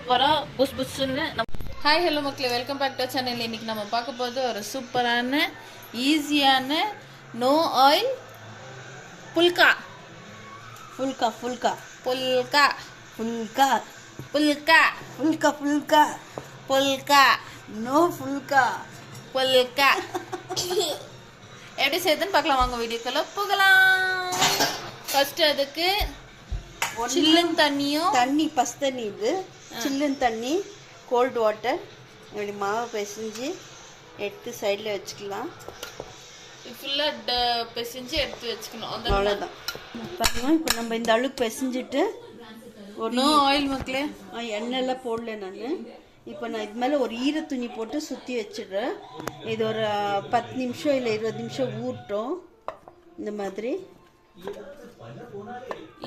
சூப்பராக புஸ் புஸ்ன்னு ஹாய் ஹலோ மக்களே, வெல்கம் பேக் டு சேனல். இன்றைக்கி நம்ம பார்க்க போகிறது ஒரு சூப்பரான ஈஸியான no oil phulka phulka phulka phulka phulka phulka phulka phulka phulka no phulka phulka எப்படி செய்யுதுன்னு பார்க்கலாம். வாங்க வீடியோக்குள்ள போகலாம். ஃபர்ஸ்ட் அதுக்கு சில்லுன்னு தண்ணி பஸ் தண்ணி, இது சில்லுன்னு தண்ணி, கோல்டு வாட்டர், இப்படி மாவை பிசைஞ்சு எடுத்து சைடில் வச்சுக்கலாம். ஃபுல்லாக பிசைஞ்சு எடுத்து வச்சுக்கணும். அவ்வளோதான். பாருங்க, இப்போ நம்ம இந்த அளவுக்கு பிசைஞ்சிட்டு நோ ஆயில் மக்களே, எண்ணெய்லாம் போடல நான். இப்போ நான் இது மேலே ஒரு ஈர துணி போட்டு சுற்றி வச்சிடுறேன். இது ஒரு 10 நிமிஷம் இல்லை 20 நிமிஷம் ஊறட்டும். இந்த மாதிரி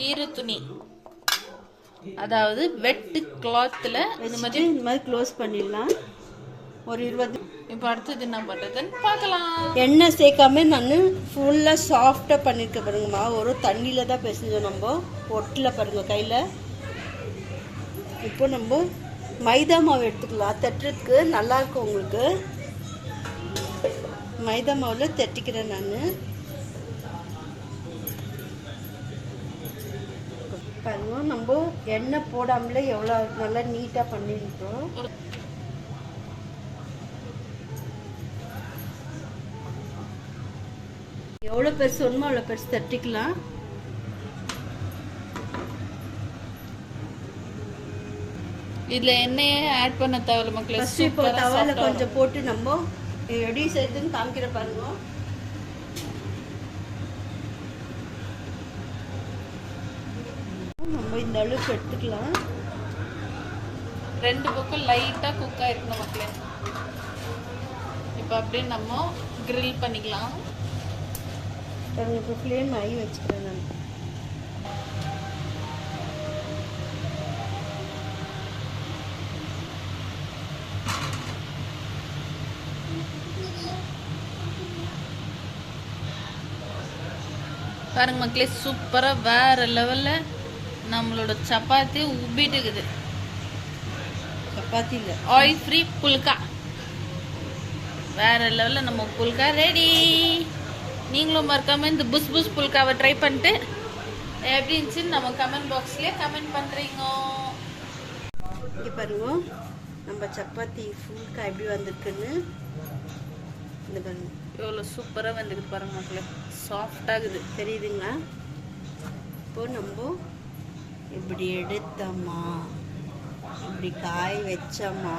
ஈர துணி, அதாவது வெட்டு கிளாத்தில் இந்த மாதிரி க்ளோஸ் பண்ணிடலாம். ஒரு 20. இப்போ அடுத்தது என்ன பண்ணுறதுன்னு பார்க்கலாம். எண்ணெய் சேர்க்காம நான் ஃபுல்லாக சாஃப்டாக பண்ணியிருக்க பாருங்க. மாவு ஒரு தண்ணியில் தான் பிசைஞ்சோம், நம்ம ஒட்டில் பாருங்க கையில். இப்போ நம்ம மைதா மாவு எடுத்துக்கலாம். தட்டுறதுக்கு நல்லாயிருக்கும் உங்களுக்கு. மைதா மாவில் தட்டிக்கிறேன் நான். பாருங்க, நம்ம எண்ணெய் போடாமலே எவ்வளோ நல்லா நீட்டாக பண்ணியிருக்கோம். எவ்வளோ பெருசு வேணுமோ அவ்வளோ பெருசு தட்டிக்கலாம். இதுல எண்ணெயே ஆட் பண்ண தேவையில்ல மக்களே. இப்போ தவால கொஞ்சம் போட்டு நம்ம எப்படி செய்யுதுன்னு காமிக்கிற பாருங்க. நம்ம இந்த அளவுக்கு எடுத்துக்கலாம். 2 பக்கம் லைட்டா குக் ஆயிருக்கணும் மக்களே. இப்போ அப்படியே நம்ம கிரில் பண்ணிக்கலாம். இப்போ ஃப்ளேம் ஆகி வச்சுக்கிறேன் நான். பாருங்க மக்களே, சூப்பரா வேற லெவல்ல நம்மளோட சப்பாத்தி உப்பிட்டு இருக்குது. சப்பாத்தி இல்லை, ஆயில் ஃப்ரீ புல்கா. வேற லெவல்ல நம்ம புல்கா ரெடி. நீங்களும் மறக்காம இந்த புஸ் புஸ் புல்காவை ட்ரை பண்ணிட்டு எப்படி இருந்துச்சுன்னு நம்ம கமெண்ட் பாக்ஸ்லயே கமெண்ட் பண்றீங்க. இங்கே பாருங்க, நம்ம சப்பாத்தி புல்கா எப்படி வந்திருக்குன்னு. இந்த பாருங்க எவ்வளோ சூப்பராக வந்துக்குது பாருங்க மக்களே, சாஃப்டாகுது, தெரியுதுங்களா? இப்போ நம்ம இப்படி எடுத்தோமா, இப்படி காய வச்சோமா,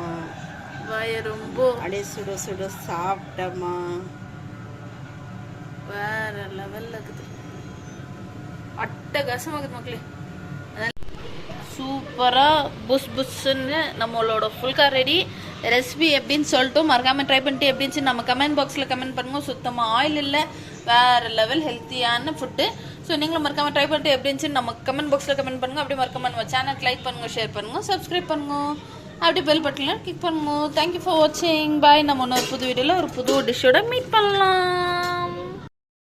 வாய ரொம்ப அப்படியே சுட சுட சாப்பிட்டோமா, வேற லெவல்ல இருக்குது. அட்டகாசமாகுது மக்களே. சூப்பராக புஸ் புஸ்ன்னு நம்மளோட ஃபுல்கா ரெடி. ரெசிபி எப்படின்னு சொல்லிட்டு மறக்காமல் ட்ரை பண்ணிட்டு எப்படி இருந்துச்சு நம்ம கமெண்ட் பாக்ஸில் கமெண்ட் பண்ணுங்க. சுத்தமாக ஆயில் இல்லை, வேறு லெவல் ஹெல்த்தியான ஃபுட்டு. ஸோ நீங்களும் மறக்காமல் ட்ரை பண்ணிட்டு எப்படி இருந்துச்சு நம்ம கமெண்ட் பாக்ஸில் கமெண்ட் பண்ணுங்கள். அப்படியே மறக்காம நம்ம சேனலுக்கு லைக் பண்ணுங்கள், ஷேர் பண்ணுங்கள், சப்ஸ்கிரைப் பண்ணுங்கள், அப்படியே பெல் பட்டன்ல கிளிக் பண்ணுங்கள். தேங்க்யூ ஃபார் வாட்சிங். பாய். நம்ம இன்னொரு புது வீடியோவில் ஒரு புது டிஷ்ஷோட மீட் பண்ணலாம்.